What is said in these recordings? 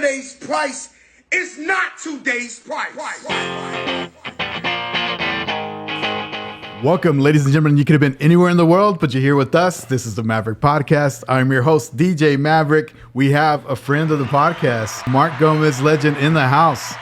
Yesterday's price is not today's price. Welcome, ladies and gentlemen. You could have been anywhere in the world, but you're here with us. This is the Maverick Podcast. I'm your host, DJ Maverick. We have a friend of the podcast, Mark Gomez, legend in the house.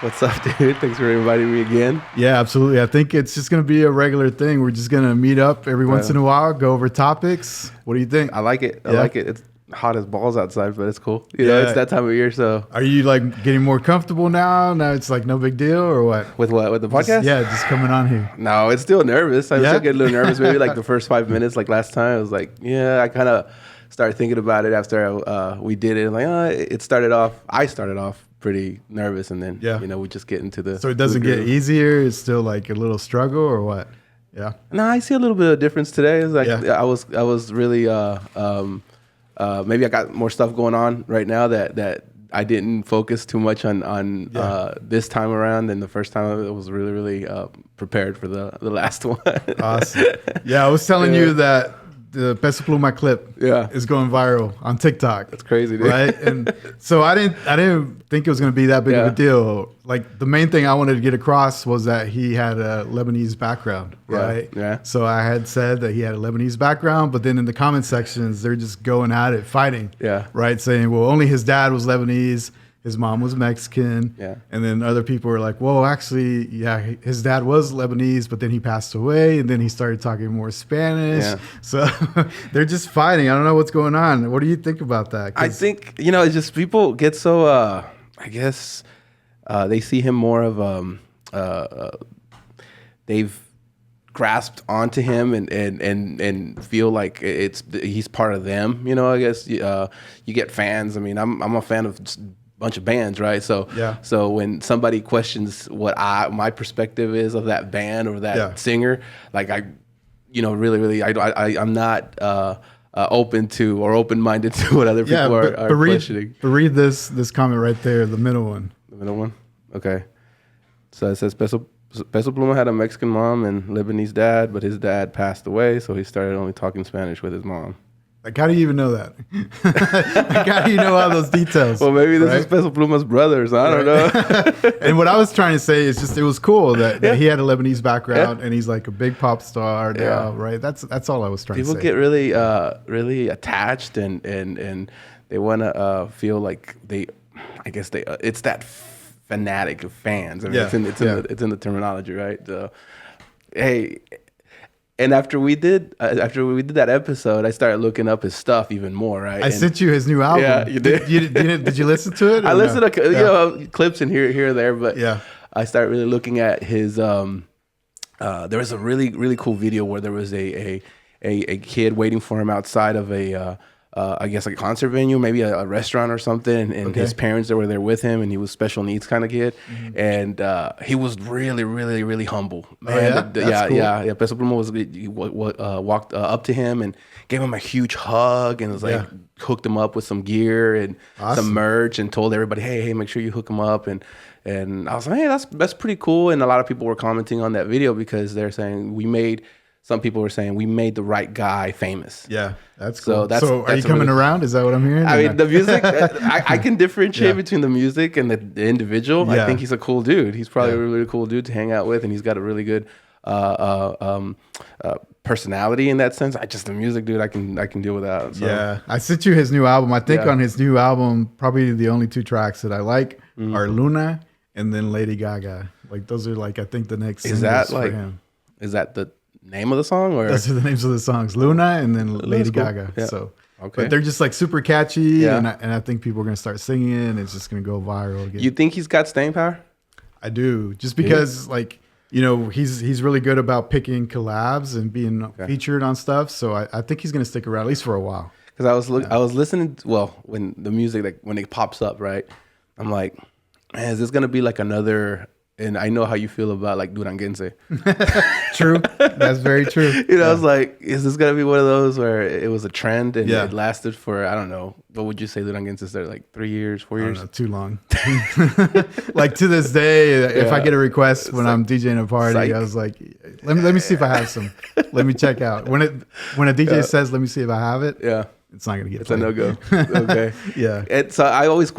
What's up, dude? Thanks for inviting me again. Yeah, absolutely. I think it's just going to be a regular thing. We're just going to meet up every once in a while, go over topics. What do you think? I like it. I like it. It's hot as balls outside, but it's cool. You know, it's that time of year, so. Are you like getting more comfortable now? Now it's like no big deal or what? With what? With the podcast? Just coming on here. No, it's still nervous. I still get a little nervous. Maybe like the first 5 minutes, like last time, I was like, I kind of started thinking about it after we did it. Like, I started off pretty nervous, and then, we just get into the. So it doesn't get easier? It's still like a little struggle or what? Yeah. No, I see a little bit of difference today. It's like I was really, maybe I got more stuff going on right now that I didn't focus too much on this time around than the first time. I was really, really prepared for the last one. Awesome. Yeah, I was telling you that the Peso Pluma clip is going viral on TikTok. That's crazy, dude. Right? And so I didn't think it was going to be that big of a deal. Like the main thing I wanted to get across was that he had a Lebanese background, right? Yeah. So I had said that he had a Lebanese background, but then in the comment sections, they're just going at it, fighting. Yeah. Right? Saying, well, only his dad was Lebanese. His mom was Mexican. Yeah. And then other people were like, well, actually, his dad was Lebanese, but then he passed away. And then he started talking more Spanish. Yeah. So they're just fighting. I don't know what's going on. What do you think about that? I think, it's just people get so, I guess, they see him more of, they've grasped onto him and feel like he's part of them. I guess you get fans. I mean, I'm a fan of just bunch of bands, right? So when somebody questions what my perspective is of that band or that singer, like I'm not open to or open-minded to what other people are questioning. But read this comment right there, the middle one. The middle one? Okay. So it says Peso Pluma had a Mexican mom and Lebanese dad, but his dad passed away, so he started only talking Spanish with his mom. Like, how do you even know that? Like, how do you know all those details? Well, maybe this is Peso Pluma's brother, so I don't know. And what I was trying to say is just it was cool that he had a Lebanese background and he's like a big pop star now, right? That's all I was trying to say. People get really really attached and they want to feel like it's that fanatic of fans. I mean, it's in the terminology, right? Hey. And after we did that episode, I started looking up his stuff even more, right? I sent you his new album. Yeah, you did. Did you listen to it? I listened to clips in here or there, but I started really looking at his. There was a really really cool video where there was a kid waiting for him outside of I guess a concert venue, maybe a restaurant or something, and his parents that were there with him, and he was special needs kind of kid, and he was really, really, really humble. Man, cool. Peso Pluma walked up to him and gave him a huge hug, and was like hooked him up with some gear and some merch, and told everybody, hey, make sure you hook him up, and I was like, hey, that's pretty cool, and a lot of people were commenting on that video because they're saying some people were saying we made the right guy famous. Yeah, that's cool. So are you coming around? Is that what I'm hearing? I mean, the music, I can differentiate between the music and the individual. Yeah. I think he's a cool dude. He's probably a really, really cool dude to hang out with, and he's got a really good personality in that sense. The music, dude, I can deal with that. So. Yeah, I sent you his new album. I think on his new album, probably the only two tracks that I like are Luna and then Lady Gaga. Like those are I think the next singles for him. Is that the name of the song, or those are the names of the songs? Luna and then Lady Gaga. Yeah. So, but they're just super catchy, and I think people are gonna start singing. And it's just gonna go viral again. You think he's got staying power? I do, just because he's really good about picking collabs and being featured on stuff. So I think he's gonna stick around at least for a while. Because I was listening. When the music when it pops up, right? I'm like, man, is this gonna be like another? And I know how you feel about Duranguense. True. That's very true. I was like, is this going to be one of those where it was a trend and it lasted for, I don't know, what would you say Duranguense is there, 3 years, 4 years? Know, too long. To this day, if I get a request when I'm DJing a party, I was like, let me see if I have some. Let me check out. When a DJ says, let me see if I have it. Yeah. It's not going to get It's played. A no-go. Okay. Yeah. And so I always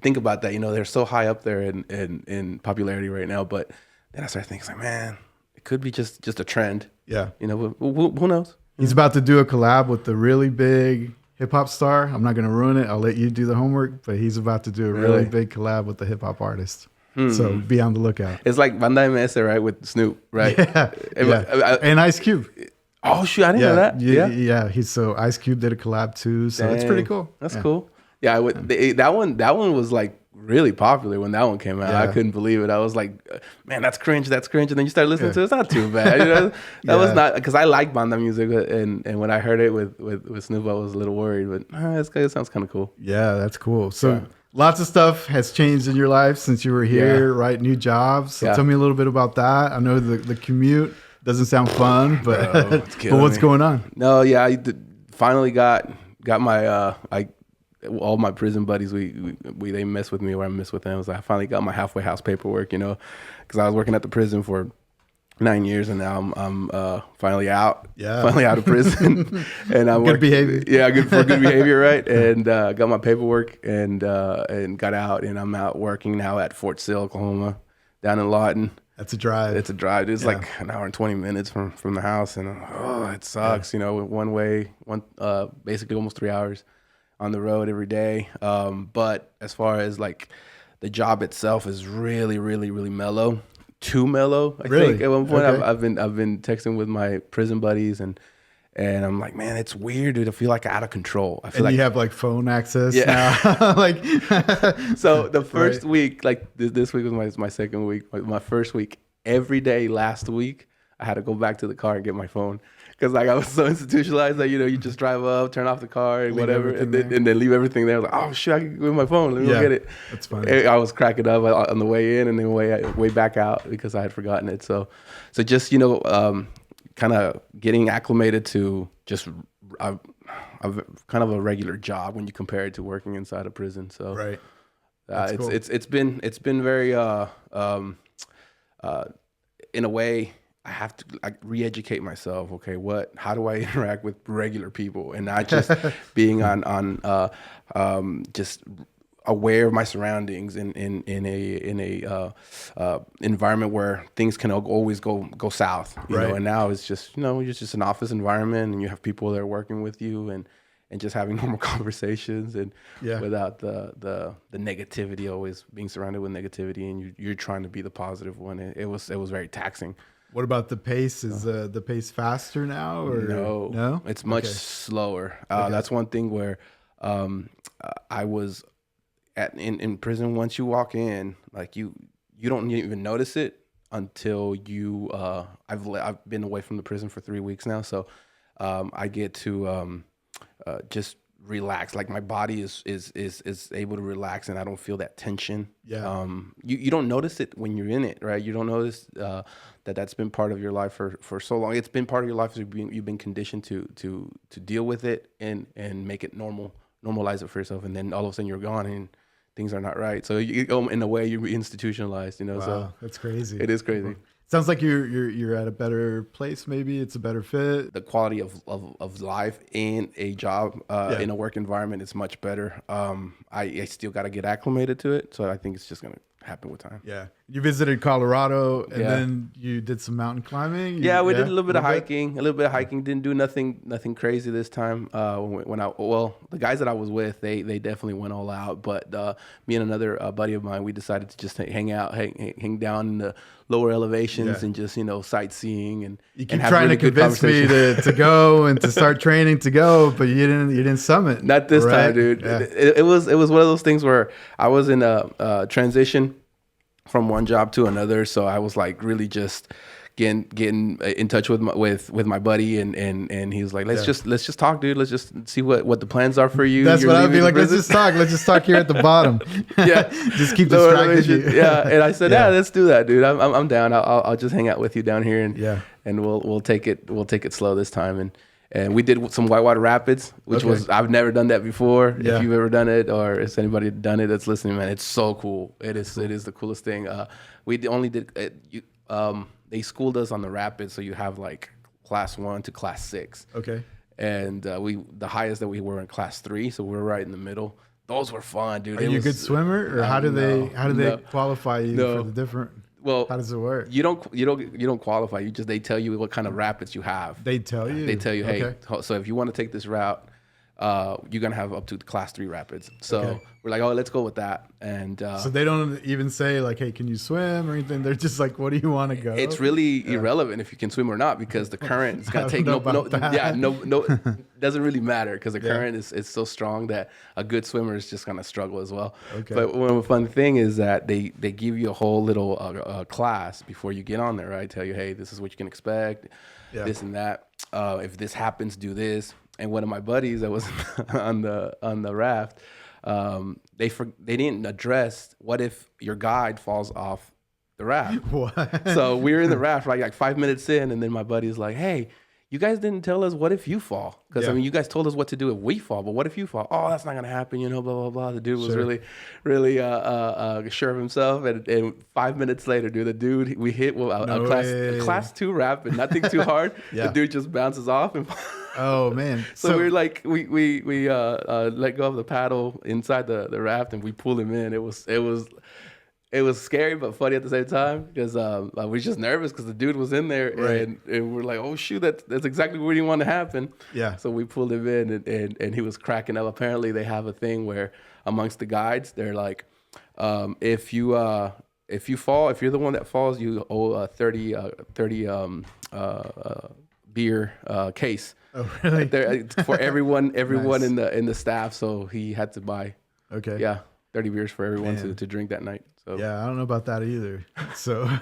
think about that. They're so high up there in popularity right now. But then I started thinking, like, man, it could be just a trend. Yeah. Who knows? He's about to do a collab with the really big hip hop star. I'm not going to ruin it. I'll let you do the homework. But he's about to do a really big collab with the hip hop artist. So be on the lookout. It's like Lionel Messi, right, with Snoop, right? Yeah. And Ice Cube. Oh shoot, I didn't know that. Yeah. So Ice Cube did a collab too. So it's pretty cool. That's cool. Yeah, that one was like really popular when that one came out. I couldn't believe it. I was like, man, that's cringe. And then you start listening to it. It's not too bad. That was not, because I like banda music, and when I heard it with Snoop, I was a little worried. But it sounds kind of cool. Yeah, that's cool. So lots of stuff has changed in your life since you were here, right? New jobs. So tell me a little bit about that. I know the commute doesn't sound fun, but what's going on? No, yeah, I finally got my all my prison buddies. They mess with me where I mess with them. So I finally got my halfway house paperwork, because I was working at the prison for 9 years, and now I'm finally out. Yeah, finally out of prison, and I'm good behavior. Yeah, good behavior, right? And got my paperwork and got out, and I'm out working now at Fort Sill, Oklahoma, down in Lawton. That's a drive. It's a drive. It's like an hour and 20 minutes from the house, and it sucks. One way, basically almost 3 hours on the road every day. But as far as like the job itself is really, really, really mellow. Too mellow, I think. At one point, I've been texting with my prison buddies, and I'm like, man, it's weird, dude. I feel like out of control. I feel like you have like phone access now. Like, so the first week, like this week was my second week. My first week, every day last week, I had to go back to the car and get my phone. Because like I was so institutionalized that you just drive up, turn off the car, and whatever, and then leave everything there. I was like, oh shit, I can go with my phone. Let me go get it. That's funny. I was cracking up on the way in and then way back out because I had forgotten it. So just kind of getting acclimated to just kind of a regular job when you compare it to working inside a prison. So right, cool. It's been very in a way. I have to re-educate myself. Okay, how do I interact with regular people and not just being on just aware of my surroundings in a environment where things can always go south. You know, and now it's just it's just an office environment, and you have people that are working with you and just having normal conversations and without the negativity, always being surrounded with negativity, and you're trying to be the positive one. It was very taxing. What about the pace? Is the pace faster now? Or no, it's much slower. That's one thing where I was in prison. Once you walk in, like you don't even notice it until you. I've been away from the prison for 3 weeks now, so I get to just relax. Like my body is able to relax, and I don't feel that tension. You don't notice it when you're in it, right? You don't notice that's been part of your life for so long. It's been part of your life. You've been conditioned to deal with it and make it normalize it for yourself, and then all of a sudden you're gone and things are not right. So in a way you're institutionalized. Wow, so that's crazy. It is crazy. Sounds like you're at a better place. Maybe it's a better fit. The quality of life in a job, in a work environment is much better. I still got to get acclimated to it. So I think it's just going to happen with time. Yeah. You visited Colorado and then you did some mountain climbing. We did a little bit of hiking. Didn't do nothing crazy this time. The guys that I was with, they definitely went all out. But me and another buddy of mine, we decided to just hang out, hang down in the lower elevations and just sightseeing and you keep trying to convince me to go and to start training to go, but you didn't summit. Not this time, dude. Yeah. It was one of those things where I was in a transition from one job to another, so I was like really just getting in touch with my buddy, and he was like, let's just talk, dude. Let's just see what the plans are for you. That's what I'd be like. Let's just talk here at the bottom. Just keep distracting you. And I said, let's do that, dude. I'm down. I'll just hang out with you down here, and we'll take it slow this time. And we did some whitewater rapids, which was, I've never done that before. If you've ever done it, or if anybody done it that's listening, man, it's so cool. It is the coolest thing. We only did they schooled us on the rapids, so you have like class 1 to class 6. Okay. And the highest that we were in class 3, so we're right in the middle. those were fun, dude. Are you a good swimmer, or how do they qualify you for the different? Well, how does it work? You don't qualify. They tell you what kind of rapids you have. They tell you. They tell you, hey. So if you want to take this route, you're gonna have up to class 3 rapids. So we're like, oh, let's go with that. And so they don't even say like, hey, can you no anything? They're just like, what do you want to go? It's really irrelevant if you can swim or not, because the current is gonna take no, doesn't really matter, because the current is so strong that a good swimmer is just gonna struggle as well. But one fun thing is that they give you a whole little class before you get on there, right? Tell you, hey, this is what you can expect, this and that. If this happens, do this. And one of my buddies that was on the raft, they didn't address what if your guide falls off the raft. What? So we were in the raft like 5 minutes in, and then my buddy's like, "Hey, you guys didn't tell us what if you fall? Because I mean, you guys told us what to do if we fall, but what if you fall? Oh, that's not gonna happen, blah blah blah." The dude was really sure of himself, and 5 minutes later, dude, the dude we hit a class 2 rapid, nothing too hard. The dude just bounces off and. Oh man! So we're like we let go of the paddle inside the raft, and we pull him in. It was scary but funny at the same time, because I was just nervous because the dude was in there, and we're like, oh shoot, that's exactly what we didn't want to happen. Yeah. So we pulled him in, and he was cracking up. Apparently, they have a thing where amongst the guides, they're like, if you fall, if you're the one that falls, you owe 30 beer case. Oh really? For everyone nice. in the staff. So he had to buy 30 beers for everyone to drink that night. So I don't know about that either. So I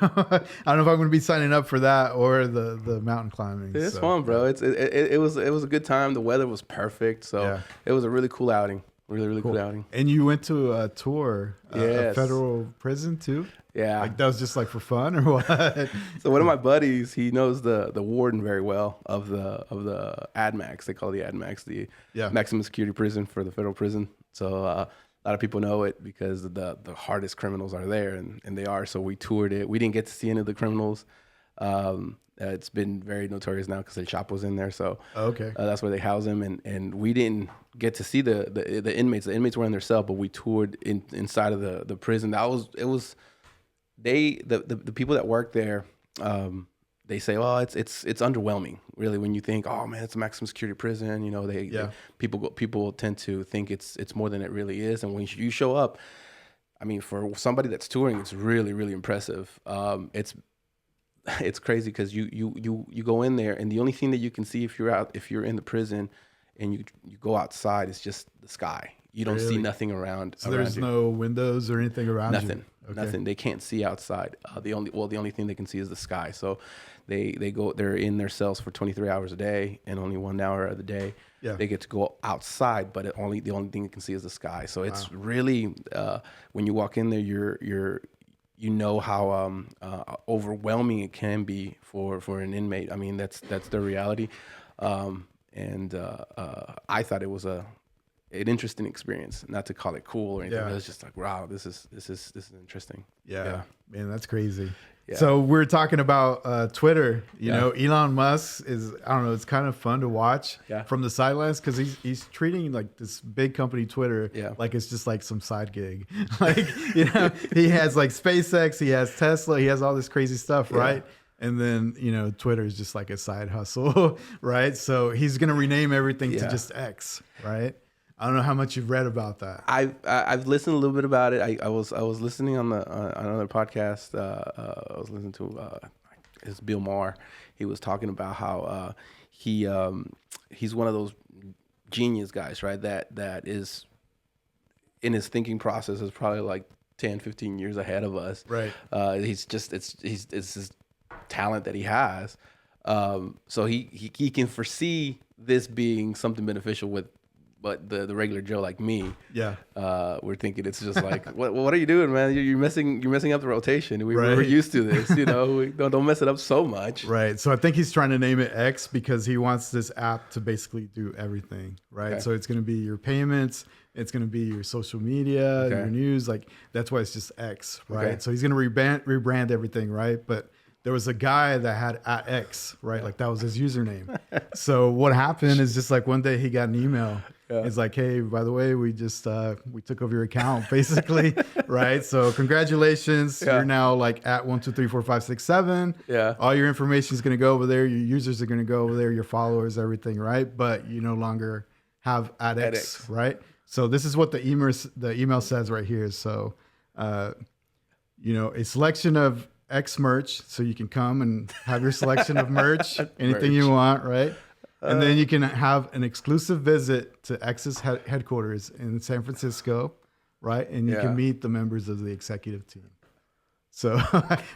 don't know if I'm going to be signing up for that or the mountain climbing. It's fun, bro. It was a good time. The weather was perfect, so it was a really cool outing. Really cool outing. And you went to a tour, a federal prison too? Yeah. Like that was just like for fun or what? So one of my buddies, he knows the warden very well of the AdMax. They call it the AdMax, the maximum security prison for the federal prison. So a lot of people know it because the hardest criminals are there, and they are. So we toured it. We didn't get to see any of the criminals. It's been very notorious now because El Chapo's in there. So that's where they house him, and we didn't get to see the inmates. The inmates were in their cell, but we toured inside of the prison. The people that work there, they say, "Oh, it's underwhelming, really." When you think, "Oh man, it's a maximum security prison," you know, people tend to think it's more than it really is. And when you show up, I mean, for somebody that's touring, it's really really impressive. It's crazy because you go in there, and the only thing that you can see if you're in the prison, and you go outside, is just the sky. You don't see nothing around. So there's no windows or anything around you? Nothing. Nothing. They can't see outside. The only thing they can see is the sky. So they're in their cells for 23 hours a day, and only 1 hour of the day they get to go outside. But the only thing you can see is the sky. So it's really when you walk in there, you know how overwhelming it can be for an inmate. I mean, that's their reality. And I thought it was an interesting experience, not to call it cool or anything. But it's just like, wow, this is interesting. Yeah. Man, that's crazy. Yeah. So we're talking about Twitter. You know, Elon Musk is, I don't know, it's kind of fun to watch from the sidelines because he's treating like this big company Twitter like it's just like some side gig. Like, you know, he has like SpaceX, he has Tesla, he has all this crazy stuff, right? And then, you know, Twitter is just like a side hustle, right? So he's going to rename everything to just X, right? I don't know how much you've read about that. I've listened a little bit about it. I was listening on another podcast. I was listening to it's Bill Maher. He was talking about how he's one of those genius guys, right? That is in his thinking process is probably like 10, 15 years ahead of us. Right. It's his talent that he has. So he can foresee this being something beneficial with. But the regular Joe like me, we're thinking it's just like, what are you doing, man? You're messing up the rotation. We're used to this, you know. We don't mess it up so much, right? So I think he's trying to name it X because he wants this app to basically do everything, right? Okay. So it's going to be your payments, it's going to be your social media, your news, like that's why it's just X, right? Okay. So he's going to rebrand everything, right? But there was a guy that had @X, right? Like that was his username. So what happened is just like one day he got an email. It's like, hey, by the way, we just we took over your account, basically, right? So congratulations, you're now like at 1, 2, 3, 4, 5, 6, 7. All your information is going to go over there. Your users are going to go over there. Your followers, everything, right? But you no longer have @X, right? So this is what the email says right here. So, you know, a selection of X merch, so you can come and have your selection of merch, anything you want, right? And then you can have an exclusive visit to X's headquarters in San Francisco, right? And you can meet the members of the executive team. So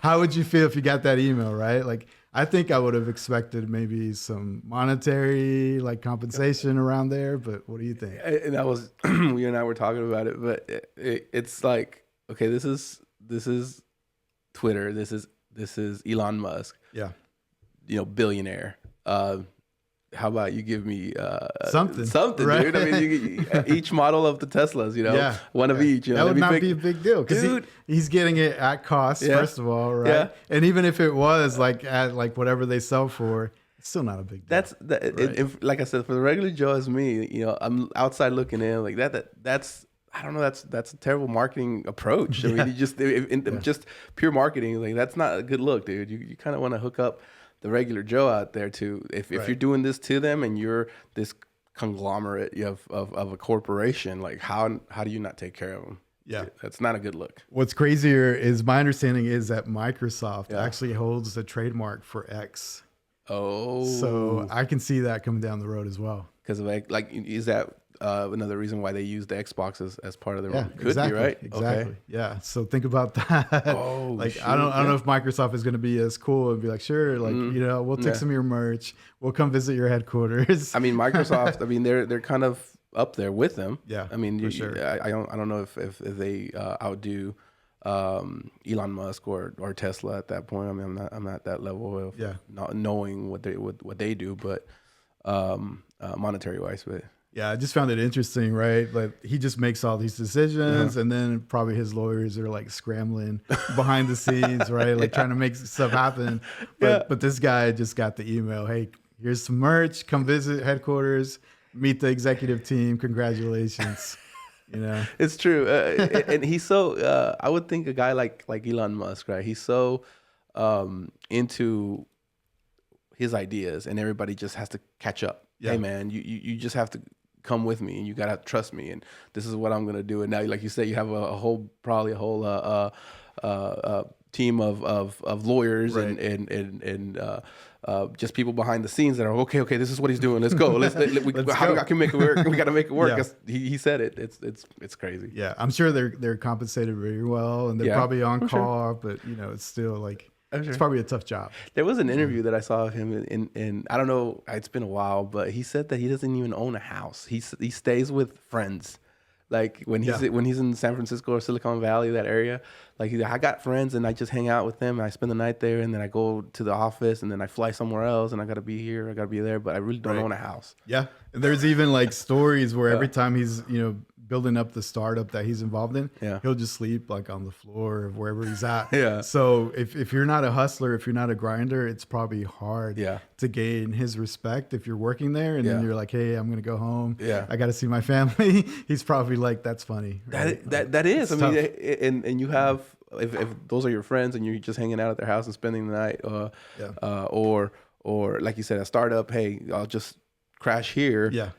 how would you feel if you got that email, right? Like, I think I would have expected maybe some monetary like compensation around there, but what do you think? And that was, you and I were talking about it, but it's like, okay, this is Twitter. This is Elon Musk. Yeah. You know, billionaire. How about you give me something, right? Dude? I mean, each model of the Teslas, you know, one of each. You know, that would not be a big deal because he's getting it at cost, first of all, right? Yeah. And even if it was like at like whatever they sell for, it's still not a big deal. If, like I said, for the regular Joe as me, you know, I'm outside looking in like that's. I don't know. That's a terrible marketing approach. I mean, you just just pure marketing. Like that's not a good look, dude. You kind of want to hook up the regular Joe out there too. If you're doing this to them and you're this conglomerate of a corporation, like how do you not take care of them? Yeah, that's not a good look. What's crazier is my understanding is that Microsoft actually holds the trademark for X. Oh, so I can see that coming down the road as well. Because of like, is that another reason why they use the Xbox as part of their be right? Exactly. Okay. Yeah. So think about that. Oh, like shoot, I don't know if Microsoft is going to be as cool and be like, sure, like you know, we'll take some of your merch, we'll come visit your headquarters. I mean, Microsoft. I mean, they're kind of up there with them. Yeah. I mean, for sure. I don't know if they outdo Elon Musk or Tesla at that point. I mean, I'm not that level of not knowing what they do, but monetary wise, but. Yeah, I just found it interesting, right? Like he just makes all these decisions, and then probably his lawyers are like scrambling behind the scenes, right? Like trying to make stuff happen. But this guy just got the email. Hey, here's some merch. Come visit headquarters. Meet the executive team. Congratulations. You know, it's true. And he's so. I would think a guy like Elon Musk, right? He's so into his ideas, and everybody just has to catch up. Yeah. Hey, man, you just have to come with me, and you gotta trust me, and this is what I'm gonna do. And now, like you said, you have a whole team of lawyers and just people behind the scenes that are okay. This is what he's doing. Let's go. I can make it work. We got to make it work. He said it. It's crazy. Yeah, I'm sure they're compensated very well, and they're probably on call, but you know, it's still like. It's probably a tough job. There was an interview that I saw of him in I don't know, it's been a while, but he said that he doesn't even own a house. He stays with friends. Like when he's in San Francisco or Silicon Valley, that area, like I got friends and I just hang out with them. And I spend the night there, and then I go to the office, and then I fly somewhere else, and I got to be here, I got to be there, but I really don't own a house. Yeah. And there's even like stories where every time he's, you know, building up the startup that he's involved in, he'll just sleep like on the floor of wherever he's at. So if you're not a hustler, if you're not a grinder, it's probably hard to gain his respect if you're working there. And then you're like, hey, I'm going to go home. I got to see my family. He's probably like, that's funny. Right? That is. I mean, and you have, if those are your friends and you're just hanging out at their house and spending the night, or like you said, a startup, hey, I'll just crash here.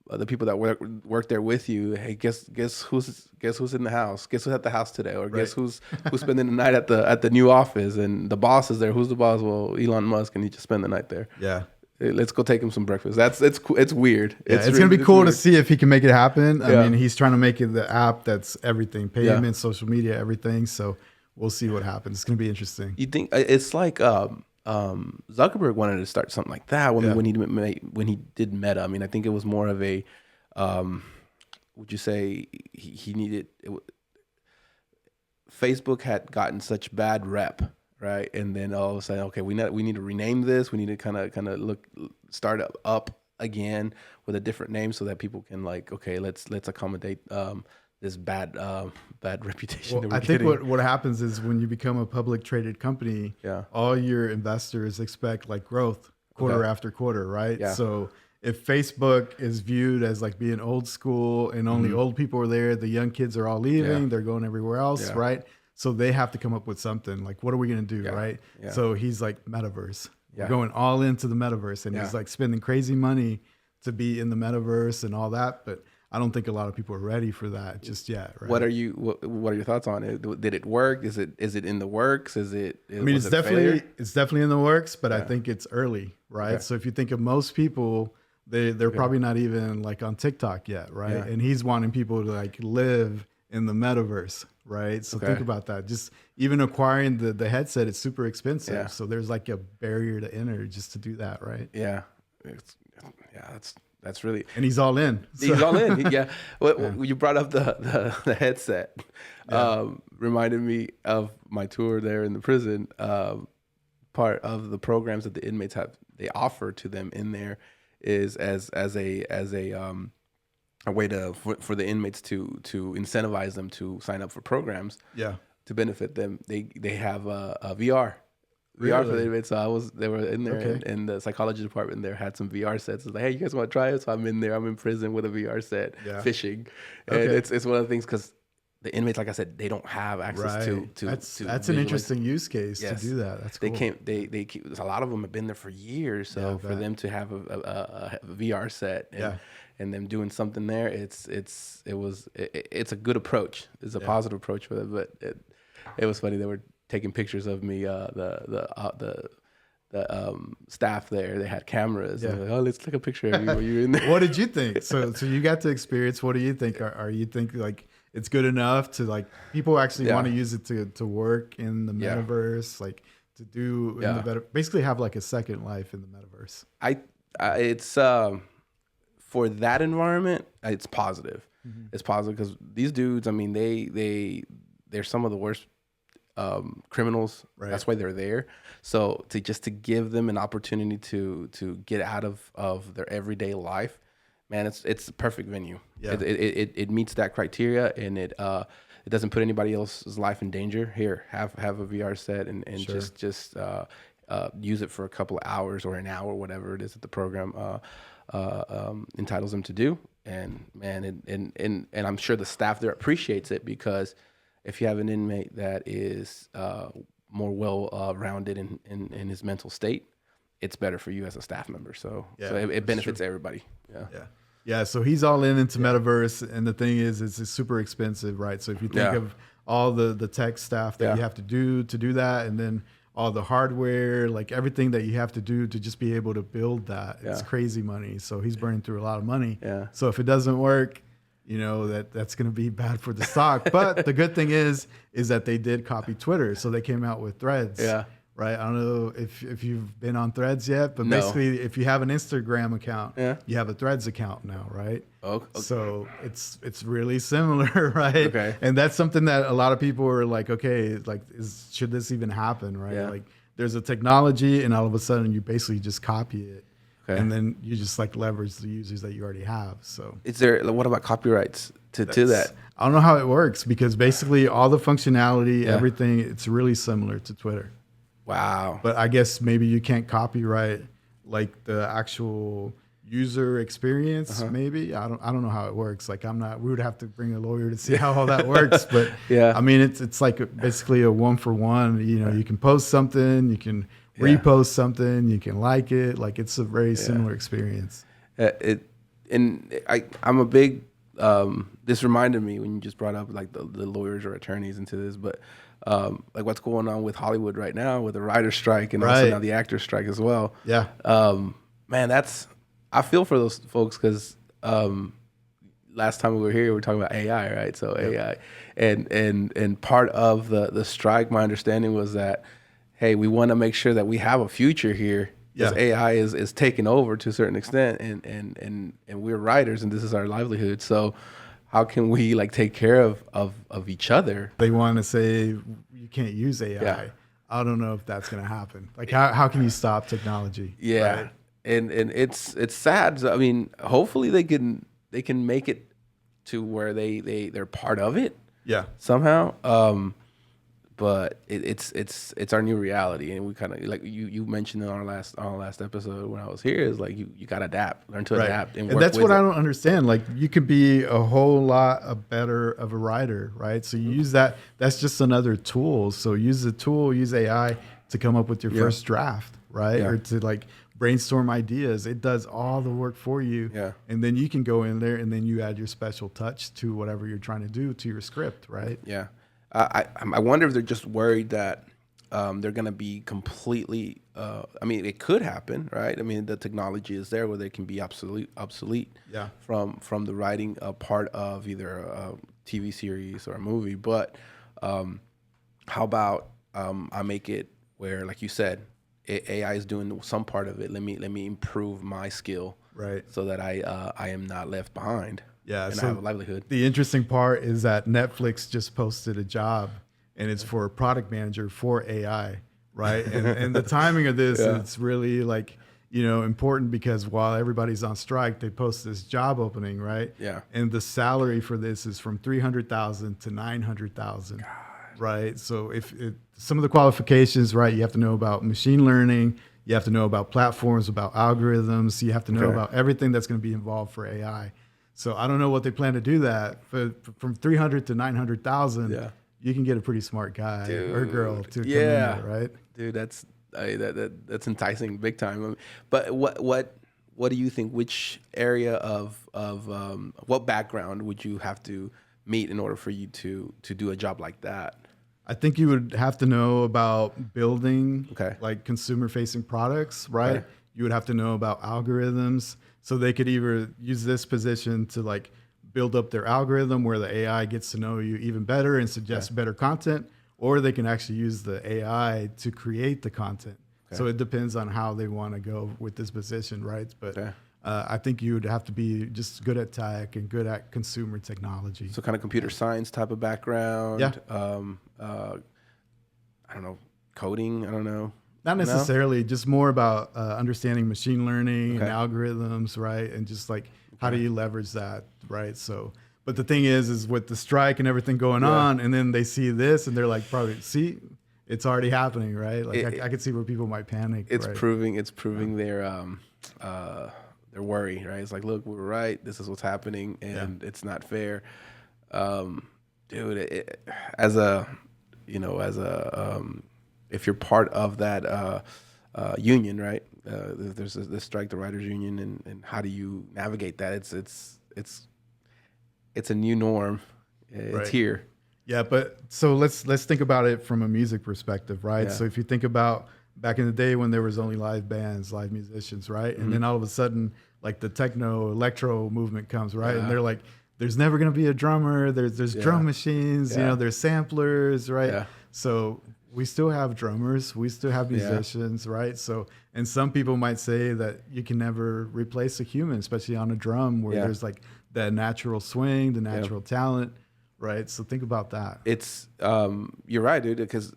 The people that work there with you, hey, guess who's in the house? Guess who's at the house today? Or guess who's spending the night at the new office? And the boss is there. Who's the boss? Well, Elon Musk, and he just spend the night there. Yeah. Let's go take him some breakfast. It's weird. Yeah, it's gonna be cool to see if he can make it happen. I mean, he's trying to make it the app that's everything, payments, social media, everything. So we'll see what happens. It's gonna be interesting. You think it's like Zuckerberg wanted to start something like that when he did Meta. I mean, I think it was more of a would you say he needed Facebook had gotten such bad rep, right? And then all of a sudden, okay, we need to rename this. We need to kind of start up again with a different name so that people can like, okay, let's accommodate bad reputation. Well, that we're I think getting. what happens is when you become a public traded company, all your investors expect like growth quarter after quarter, right? Yeah. So if Facebook is viewed as like being old school and only old people are there, the young kids are all leaving, they're going everywhere else, right? So they have to come up with something like, what are we going to do, right? Yeah. So he's like, Metaverse. We're going all into the Metaverse, and he's like spending crazy money to be in the Metaverse and all that, but I don't think a lot of people are ready for that just yet. Right? What are your thoughts on it? Did it work? Is it in the works? I mean, it's definitely in the works, but I think it's early, right? Okay. So if you think of most people, they're probably not even like on TikTok yet, right? Yeah. And he's wanting people to like live in the Metaverse, right? So think about that. Just even acquiring the headset, it's super expensive. Yeah. So there's like a barrier to enter just to do that, right? Yeah. That's really, and he's all in. So. He's all in. Yeah. You brought up the headset. Reminded me of my tour there in the prison. Part of the programs that the inmates they offer to them in there is as a way for the inmates to incentivize them to sign up for programs. Yeah. To benefit them, they have a VR. VR for the inmates. So they were in there, and the psychology department there had some VR sets. It's like, hey, you guys want to try it? So I'm in there. I'm in prison with a VR set, fishing, and it's one of the things because the inmates, like I said, they don't have access to. That's an interesting use case to do that. That's cool. They keep. A lot of them have been there for years. So for them to have a VR set, and them doing something there, it's a good approach. It's a positive approach with it, but it was funny. They were taking pictures of me, the staff there. They had cameras. Yeah. Like, let's take a picture of you while you're in there. What did you think? So you got to experience. What do you think? Are you think like it's good enough to like people actually want to use it to work in the Metaverse, like to do in the better, basically have like a second life in the Metaverse? It's for that environment, it's positive. Mm-hmm. It's positive because these dudes, I mean, they're some of the worst criminals. Right. That's why they're there. So to give them an opportunity to get out of their everyday life, man, it's the perfect venue. Yeah. It meets that criteria, and it doesn't put anybody else's life in danger. Here, have a VR set and just use it for a couple of hours or an hour, whatever it is that the program entitles them to do. And man, and I'm sure the staff there appreciates it because if you have an inmate that is more well-rounded in his mental state, it's better for you as a staff member. So it benefits everybody. Yeah. So he's all into Metaverse, and the thing is, it's super expensive, right? So if you think of all the tech staff that you have to do that, and then all the hardware, like everything that you have to do to just be able to build that, it's crazy money. So he's burning through a lot of money. Yeah. So if it doesn't work, you know, that's going to be bad for the stock. But the good thing is that they did copy Twitter. So they came out with Threads. Yeah. Right. I don't know if you've been on Threads yet, but basically if you have an Instagram account, you have a Threads account now, right? Okay. So it's really similar, right? Okay. And that's something that a lot of people are like, okay, like should this even happen, right? Yeah. Like there's a technology and all of a sudden you basically just copy it. Okay. And then you just like leverage the users that you already have. So what about copyrights to that? I don't know how it works because basically all the functionality, everything, it's really similar to Twitter. Wow. But I guess maybe you can't copyright like the actual user experience. Maybe I don't know how it works. Like we would have to bring a lawyer to see how all that works. But I mean, it's like basically a 1-for-1. You know, you can post something, you can repost something, you can like it. Like it's a very similar experience. I'm a big. This reminded me when you just brought up like the lawyers or attorneys into this, but like what's going on with Hollywood right now with the writer's strike and also now the actor's strike as well. Yeah. Man, I feel for those folks because last time we were here, we were talking about AI, right? So AI, and part of the strike, my understanding was that, hey, we want to make sure that we have a future here. Because AI is taking over to a certain extent, and we're writers, and this is our livelihood. So, how can we like take care of each other? They want to say you can't use AI. Yeah. I don't know if that's going to happen. Like, how can you stop technology? Yeah, right? and it's sad. I mean, hopefully they can make it to where they're part of it. Yeah. Somehow. But it's our new reality, and we kind of like you mentioned in our last episode when I was here is like you got to adapt, learn to adapt, and that's what I don't understand. Like you could be a whole lot better of a writer, right? So you use that. That's just another tool. So use the tool, use AI to come up with your first draft, right? Or to like brainstorm ideas. It does all the work for you, and then you can go in there and then you add your special touch to whatever you're trying to do to your script, right? Yeah. I wonder if they're just worried that they're going to be completely. I mean, it could happen, right? I mean, the technology is there where they can be obsolete. Yeah. From the writing part of either a TV series or a movie. But how about I make it where, like you said, AI is doing some part of it. Let me improve my skill, right? So that I am not left behind. Yeah, and so I have a livelihood. The interesting part is that Netflix just posted a job, and it's for a product manager for AI, right? And the timing of this, it's really like, important because while everybody's on strike, they post this job opening, right? Yeah. And the salary for this is from $300,000 to $900,000, right? So if some of the qualifications, right? You have to know about machine learning. You have to know about platforms, about algorithms. You have to know about everything that's going to be involved for AI. So I don't know what they plan to do that, but from 300 to 900,000, you can get a pretty smart guy or girl to come in there, right? Dude, that's enticing big time. But what do you think? Which area of what background would you have to meet in order for you to do a job like that? I think you would have to know about building like consumer facing products, right? You would have to know about algorithms. So they could either use this position to like build up their algorithm where the AI gets to know you even better and suggest better content, or they can actually use the AI to create the content. So it depends on how they want to go with this position, right? But I think you would have to be just good at tech and good at consumer technology. So kind of computer science type of background. Yeah. I don't know, coding. I don't know. Not necessarily, just more about understanding machine learning and algorithms, right? And just like, how do you leverage that, right? So, but the thing is with the strike and everything going on, and then they see this and they're like, probably, see, it's already happening, right? Like I could see where people might panic. It's proving their worry, right? It's like, look, we were right. This is what's happening, and it's not fair. Dude, if you're part of that union, right? There's this strike, the writers union, and how do you navigate that? It's a new norm. It's here. Yeah, but so let's think about it from a music perspective, right? So if you think about back in the day when there was only live bands, live musicians, right? And then all of a sudden, like the techno electro movement comes, right? And they're like, there's never going to be a drummer. There's drum machines, there's samplers, right? So we still have drummers, we still have musicians, right? So, and some people might say that you can never replace a human, especially on a drum where there's like that natural swing, the natural talent, right? So think about that. It's you're right, dude, because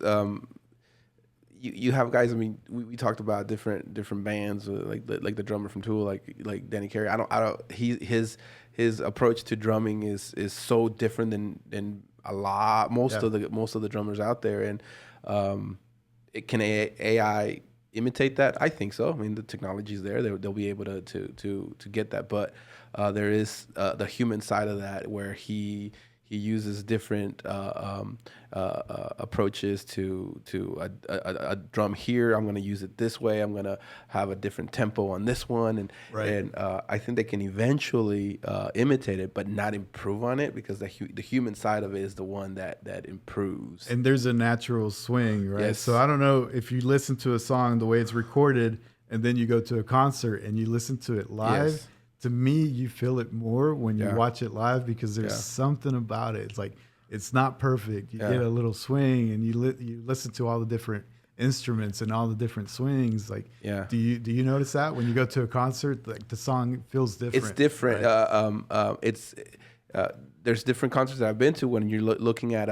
you have guys. I mean, we talked about different bands, like the drummer from Tool, like Danny Carey. His approach to drumming is so different than most of the drummers out there, and can AI imitate that? I think so. I mean, the technology's there; they'll be able to get that. But there is the human side of that where he uses different approaches to a drum here. I'm going to use it this way. I'm going to have a different tempo on this one, and I think they can eventually imitate it, but not improve on it, because the human side of it is the one that improves. And there's a natural swing, right? Yes. So I don't know if you listen to a song the way it's recorded, and then you go to a concert and you listen to it live. Yes. To me, you feel it more when you watch it live, because there's something about it. It's like, it's not perfect. You get a little swing, and you listen to all the different instruments and all the different swings. Like, do you notice that when you go to a concert, like the song feels different? It's different. Right? There's different concerts that I've been to when you're looking at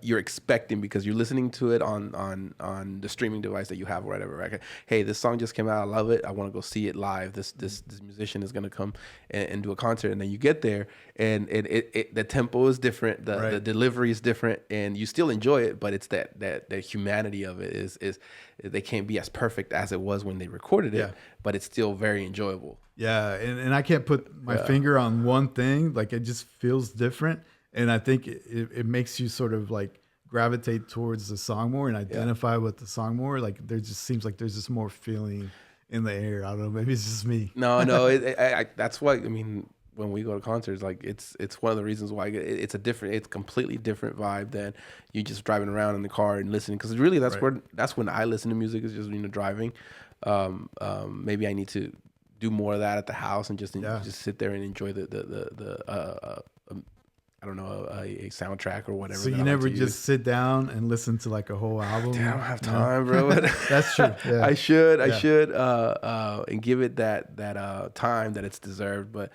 you're expecting, because you're listening to it on the streaming device that you have or whatever, right? Hey, this song just came out, I love it, I want to go see it live. This musician is gonna come and do a concert, and then you get there, and the tempo is different, the delivery is different, and you still enjoy it, but it's that humanity of it is they can't be as perfect as it was when they recorded it, but it's still very enjoyable. Yeah, and I can't put my finger on one thing, like it just feels different. And I think it makes you sort of like gravitate towards the song more and identify with the song more. Like there just seems like there's just more feeling in the air. I don't know. Maybe it's just me. No, that's why. I mean, when we go to concerts, like it's one of the reasons why it's completely different vibe than you just driving around in the car and listening. Because really, that's when I listen to music, is just driving. Maybe I need to do more of that at the house and just sit there and enjoy the I don't know, a soundtrack or whatever. So you never just sit down and listen to like a whole album? Dude, I don't have time, bro. That's true. Yeah. I should, and give it that time that it's deserved. But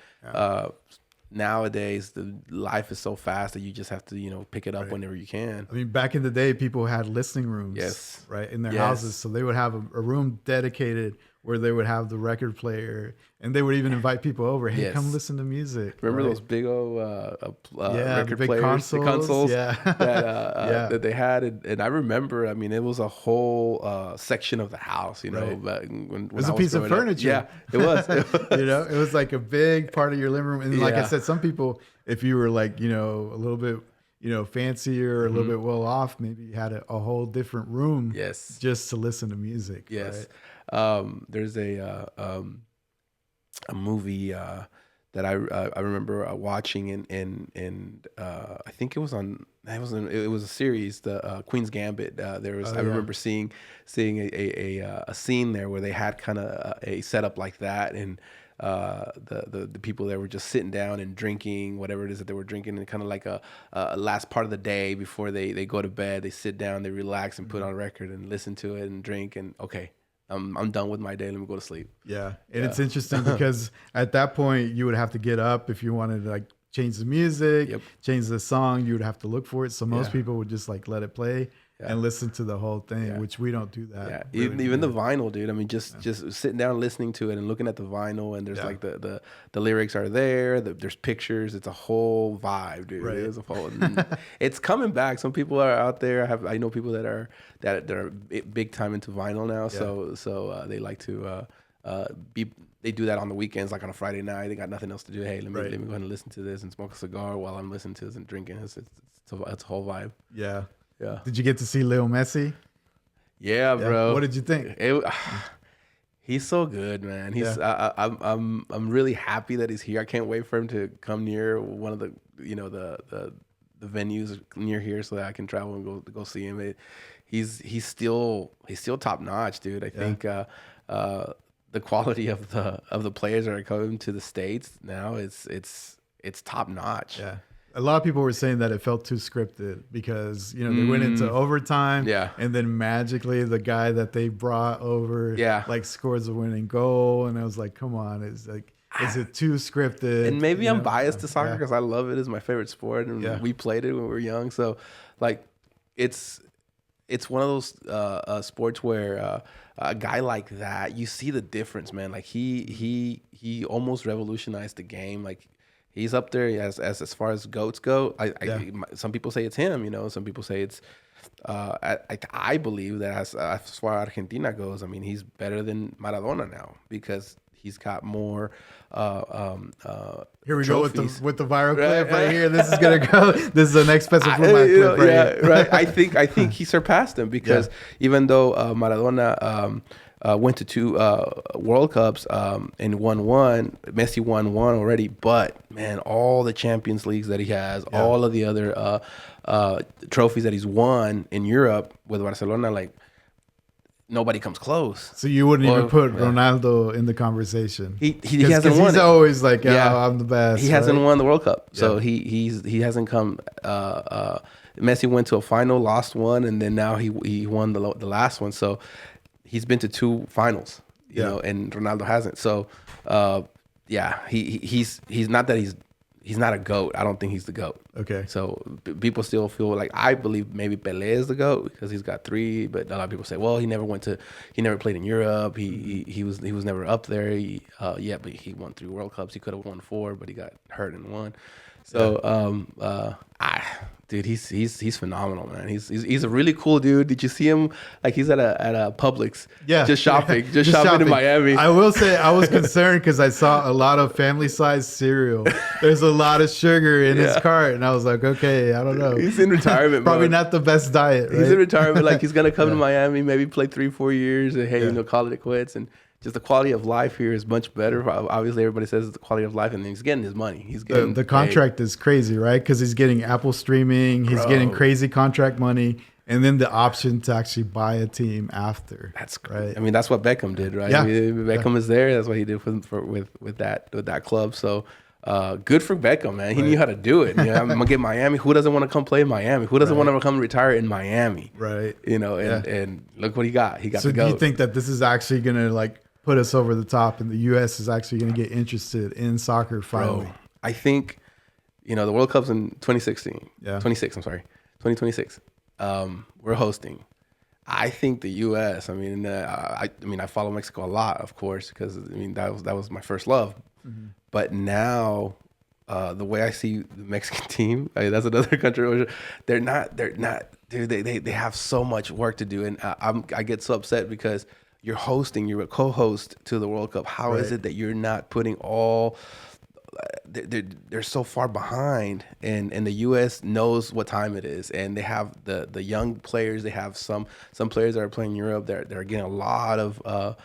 nowadays, the life is so fast that you just have to, pick it up whenever you can. I mean, back in the day, people had listening rooms, right, in their houses. So they would have a room dedicated where they would have the record player, and they would even invite people over. Hey, come listen to music. Remember those big old record big players, the consoles that they had, and I remember. I mean, it was a whole section of the house. But when it was a piece of furniture. Yeah, it was. It was like a big part of your living room. And like I said, some people, if you were like a little bit fancier, a little bit well off, maybe you had a whole different room. Yes, just to listen to music. Yes. Right? There's a movie that I remember watching, and I think it was a series, the Queen's Gambit. I remember seeing a scene there where they had kind of a setup like that, and the people there were just sitting down and drinking whatever it is that they were drinking, and kind of like a last part of the day before they go to bed, they sit down, they relax and put on a record and listen to it and drink, and okay, I'm done with my day. Let me go to sleep. Yeah. And it's interesting because at that point you would have to get up if you wanted to like change the music, change the song, you would have to look for it. So most people would just like let it play and listen to the whole thing, which we don't do that. Yeah. Really even the vinyl, dude. I mean, just sitting down listening to it and looking at the vinyl, and there's like the lyrics are there, there's pictures. It's a whole vibe, dude. Right. It's a whole, it's coming back. Some people are out there. I know people that are big time into vinyl now. Yeah. So they like to they do that on the weekends, like on a Friday night. They got nothing else to do. Hey, let me go ahead and listen to this and smoke a cigar while I'm listening to this and drinking. It's a whole vibe. Yeah. Yeah. Did you get to see Lionel Messi? Yeah, bro. What did you think? He's so good, man. I'm really happy that he's here. I can't wait for him to come near one of the the venues near here so that I can travel and go see him. He's still top notch, dude. I think the quality of the players that are coming to the States now it's top notch. Yeah. A lot of people were saying that it felt too scripted because, they went into overtime and then magically the guy that they brought over like scores a winning goal. And I was like, come on, is it too scripted? And maybe I'm biased to soccer because I love it. It's my favorite sport, and we played it when we were young. So like it's one of those sports where a guy like that, you see the difference, man. Like he almost revolutionized the game. Like he's up there as far as GOATs go. Some people say it's him, some people say it's I believe that as far as Argentina goes, I mean, he's better than Maradona now because he's got more here we trophies. Go with the viral clip right here. This is gonna go. This is the next special for my clip right here. Right. I think he surpassed him because even though Maradona went to 2 World Cups and won one. Messi won one already, but man, all the Champions Leagues that he has, all of the other trophies that he's won in Europe with Barcelona, like nobody comes close. So you wouldn't even put Ronaldo in the conversation. He hasn't won. He's always like, I'm the best. He hasn't won the World Cup, so he hasn't come. Messi went to a final, lost one, and then now he won the last one. So. He's been to 2 finals, you know, and Ronaldo hasn't. So, he's not that he's not a GOAT. I don't think he's the GOAT. Okay. So people still feel like, I believe maybe Pelé is the GOAT because he's got 3, but a lot of people say, well, he never played in Europe. He was never up there. But he won 3 World Cups. He could have won 4, but he got hurt in 1. So, dude, he's phenomenal, man. He's a really cool dude. Did you see him? Like, he's at a Publix, just shopping, just shopping in Miami. I will say I was concerned because I saw a lot of family-sized cereal. There's a lot of sugar in his cart, and I was like, okay, I don't know. He's in retirement. Probably not the best diet. Right? He's in retirement. Like, he's gonna come to Miami, maybe play 3-4 years, and hey, call it quits. And just the quality of life here is much better. Obviously, everybody says it's the quality of life, and then he's getting his money. He's getting the contract is crazy, right? Because he's getting Apple streaming, he's getting crazy contract money, and then the option to actually buy a team after. That's right. I mean, that's what Beckham did, right? Yeah. Beckham is there. That's what he did with that club. So good for Beckham, man. He knew how to do it. I'm gonna get Miami. Who doesn't want to come play in Miami? Who doesn't want to come retire in Miami? Right. And look what he got. He got. So do you think that this is actually gonna like put us over the top, and the U.S. is actually going to get interested in soccer finally? Bro, I think, the World Cup's in 2016. Yeah. 2026. We're hosting. I think the U.S., I follow Mexico a lot, of course, because, that was my first love. Mm-hmm. But now, the way I see the Mexican team, that's another country. They're not, dude, they have so much work to do. And I get so upset because you're a co-host to the World Cup. How is it that you're not putting all? They're so far behind, and the U.S. knows what time it is, and they have the young players. They have some players that are playing in Europe. They're getting a lot of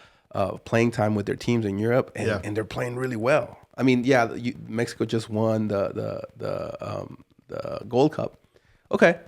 playing time with their teams in Europe, and they're playing really well. I mean, Mexico just won the Gold Cup. Okay.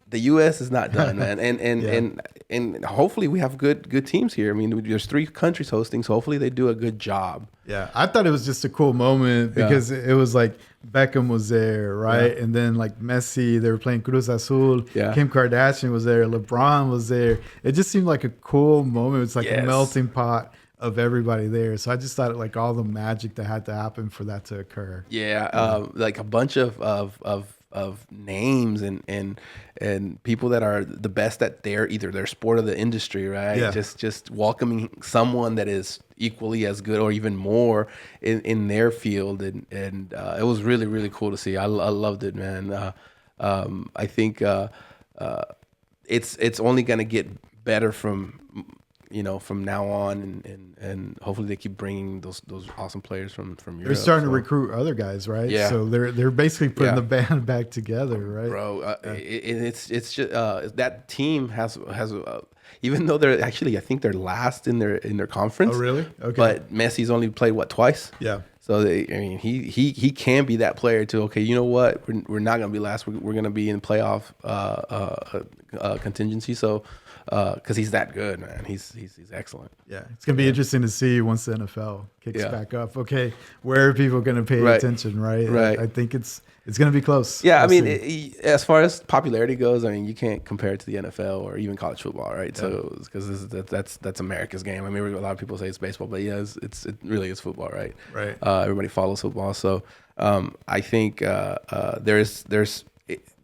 The U.S. is not done, man, and hopefully we have good teams here. I mean, there's 3 countries hosting, so hopefully they do a good job. Yeah, I thought it was just a cool moment because it was like Beckham was there, right? And then like Messi, they were playing Cruz Azul. Yeah. Kim Kardashian was there. LeBron was there. It just seemed like a cool moment. It's like a melting pot of everybody there. So I just thought like all the magic that had to happen for that to occur. Yeah, like a bunch of names and people that are the best at their sport or the industry, right? Yeah. Just welcoming someone that is equally as good or even more in their field, and it was really, really cool to see. I loved it, man. I think it's only gonna get better from now on, and hopefully they keep bringing those awesome players from Europe. They're starting to recruit other guys, right? Yeah. So they're basically putting the band back together, right? Bro, it's just that team has even though they're actually, I think they're last in their conference. Oh, really? Okay. But Messi's only played twice. Yeah. So he can be that player too. Okay, you know what? We're not gonna be last. We're gonna be in playoff contingency. So. Because he's that good, man. He's excellent. Yeah, it's gonna be interesting to see once the NFL kicks back up. Okay, where are people gonna pay attention? Right. I think it's gonna be close. Yeah, as far as popularity goes, you can't compare it to the NFL or even college football, right? Yeah. So because that's America's game. I mean, a lot of people say it's baseball, but it really is football, right? Right. Everybody follows football, so I think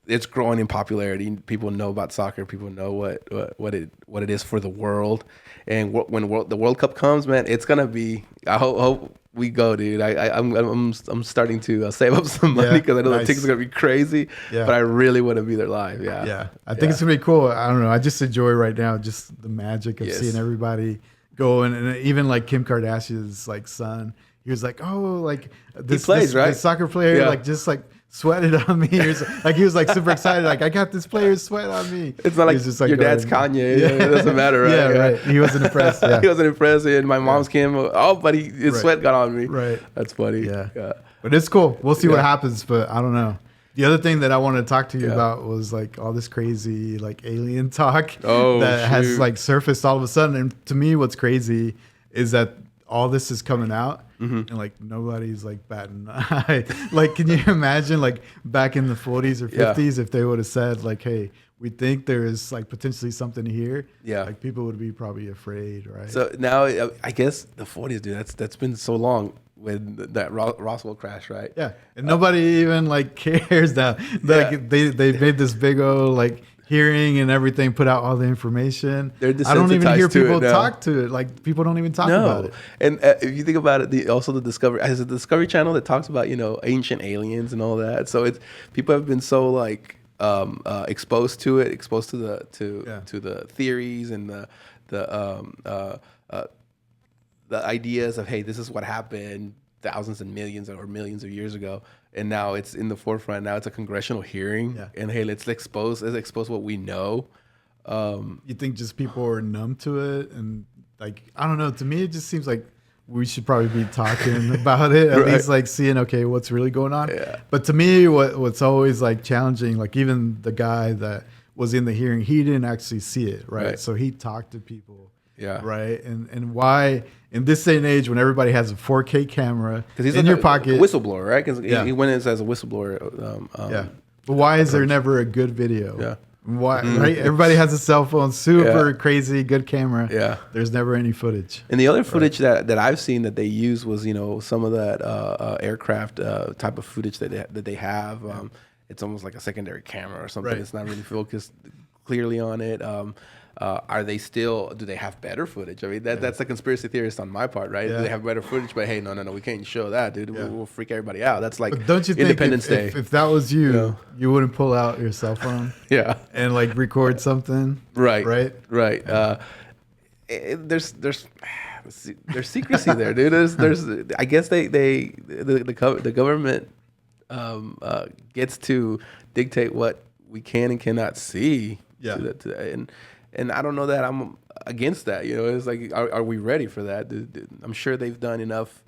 it's growing in popularity. People know about soccer. People know what it is for the world. And when the World Cup comes, man, it's gonna be. I hope we go, dude. I'm starting to save up some money because I know the tickets are gonna be crazy. Yeah. But I really want to be there live. Yeah. Yeah. I think it's gonna be cool. I don't know. I just enjoy right now just the magic of seeing everybody go, and even like Kim Kardashian's like son. He was like, this soccer player just sweated on me. He was like super excited. Like, I got this player's sweat on me. It's not like, your dad's Kanye. Yeah. It doesn't matter, right? Yeah, right. He wasn't impressed. Yeah. He wasn't impressed. And my mom's came. Oh, but his sweat got on me. Right. That's funny. Yeah. But it's cool. We'll see what happens. But I don't know. The other thing that I wanted to talk to you about was like all this crazy like alien talk has like surfaced all of a sudden. And to me, what's crazy is that all this is coming out. Mm-hmm. And like nobody's like batting an eye. Like, can you imagine like back in the 40s or 50s if they would have said like, hey, we think there is like potentially something here. Yeah. Like people would be probably afraid, right? So now I guess the 40s, dude, that's been so long. with that Roswell crash, right? Yeah, and nobody even like cares now. Like they made this big old like hearing and everything, put out all the information. They're desensitized. I don't even hear people talk to it. Like people don't even talk about it. And if you think about it, also the Discovery Channel that talks about ancient aliens and all that. So it's people have been so like exposed to it, exposed to the theories and the ideas of, hey, this is what happened thousands and millions or millions of years ago, and now it's in the forefront. Now it's a congressional hearing, and hey, let's expose what we know. You think just people are numb to it, and like I don't know. To me, it just seems like we should probably be talking about it, at least like seeing what's really going on. Yeah. But to me, what's always like challenging, like even the guy that was in the hearing, he didn't actually see it, right? So he talked to people. Yeah. Right. And why in this day and age when everybody has a 4K camera in your pocket, whistleblower, right? Because he went in as a whistleblower. But why is there never a good video? Yeah. Why? Right. Everybody has a cell phone, super crazy, good camera. Yeah. There's never any footage. And the other footage that I've seen that they use was some of that aircraft type of footage that they have. It's almost like a secondary camera or something. It's not really focused clearly on it. Do they have better footage? I mean, that's a conspiracy theorist on my part, right? Yeah. Do they have better footage? But hey, no, we can't show that, dude. We'll freak everybody out. That's like don't you Independence Day. If that was you, you wouldn't pull out your cell phone and like record something? Right. There's secrecy there, dude. There's I guess the government gets to dictate what we can and cannot see. Yeah. And I don't know that I'm against that. It's like, are we ready for that? I'm sure they've done enough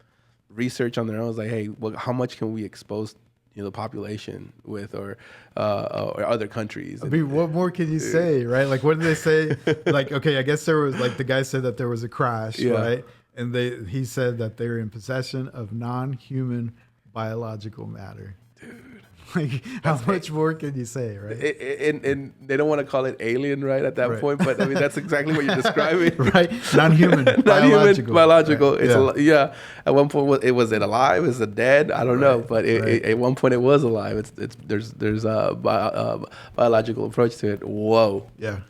research on their own. It's like, hey, how much can we expose the population with, or other countries? I mean, what more can you say, right? Like, what did they say? Like, okay, I guess there was like the guy said that there was a crash, right? And he said that they're in possession of non-human biological matter. Dude. Like, how much more can you say, right? And they don't want to call it alien, right, at that point, but I mean that's exactly what you're describing, right? Non-human, biological. Right. At one point, was it alive? Is it dead? I don't know, but at one point it was alive. There's a biological approach to it. Whoa. Yeah.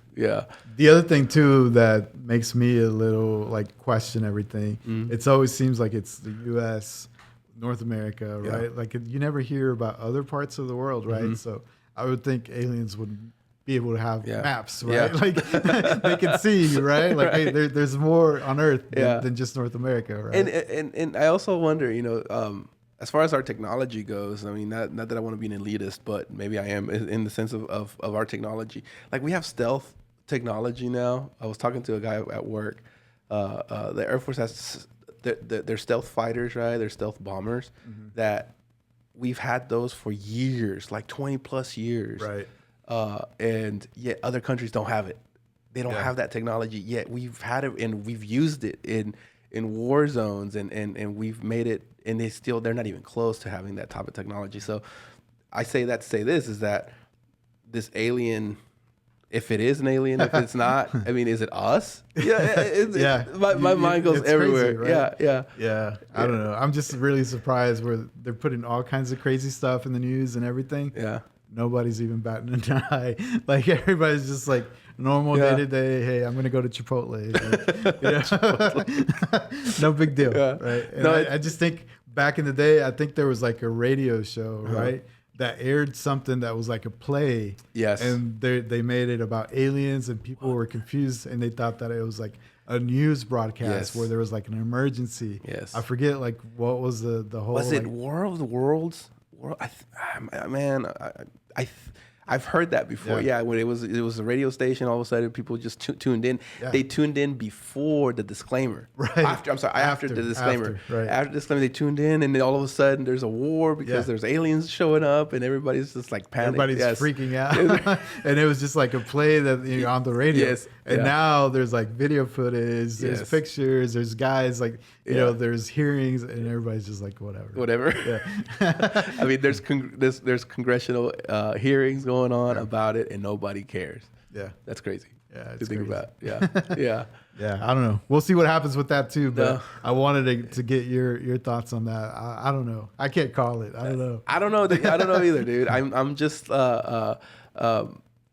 The other thing too that makes me a little like question everything. It always seems like it's the U.S. North America, right? Yeah. Like you never hear about other parts of the world, right? So I would think aliens would be able to have maps, right? Yeah. Like they can see, right? Like hey, there's more on Earth than just North America, right? And I also wonder, as far as our technology goes, I mean, not that I want to be an elitist, but maybe I am in the sense of our technology. Like we have stealth technology now. I was talking to a guy at work. The Air Force has they're stealth fighters, right? They're stealth bombers that we've had those for years, like 20 plus years. Right. And yet other countries don't have it. They don't have that technology yet. We've had it and we've used it in war zones and we've made it, and they're not even close to having that type of technology. So I say that to say this is that this alien, if it is an alien, if it's not, I mean, is it us? Yeah, my mind goes everywhere. Crazy, right? Yeah. I don't know. I'm just really surprised where they're putting all kinds of crazy stuff in the news and everything. Yeah. Nobody's even batting an eye. Like everybody's just like normal day to day. Hey, I'm gonna go to Chipotle. No big deal, right? And I just think back in the day, I think there was like a radio show, right? That aired something that was like a play. Yes. And they made it about aliens and people were confused and they thought that it was like a news broadcast where there was like an emergency. Yes. I forget like what was the whole. Was it War of the Worlds? I've heard that before. Yeah, when it was a radio station, all of a sudden people just tuned in. Yeah. They tuned in before the disclaimer. Right. After the disclaimer. After the disclaimer, they tuned in, and then all of a sudden there's a war because there's aliens showing up, and everybody's just like panicking. Everybody's freaking out, and it was just like a play that on the radio. Yes. And now there's like video footage, there's pictures, there's guys like there's hearings, and everybody's just like whatever. Yeah. I mean, there's congressional hearings going on about it, and nobody cares. Yeah, that's crazy. Yeah, to think about. Yeah, yeah, yeah. I don't know. We'll see what happens with that too. But I wanted to get your thoughts on that. I don't know. I can't call it. I don't know. I don't know. I don't know either, dude. I'm just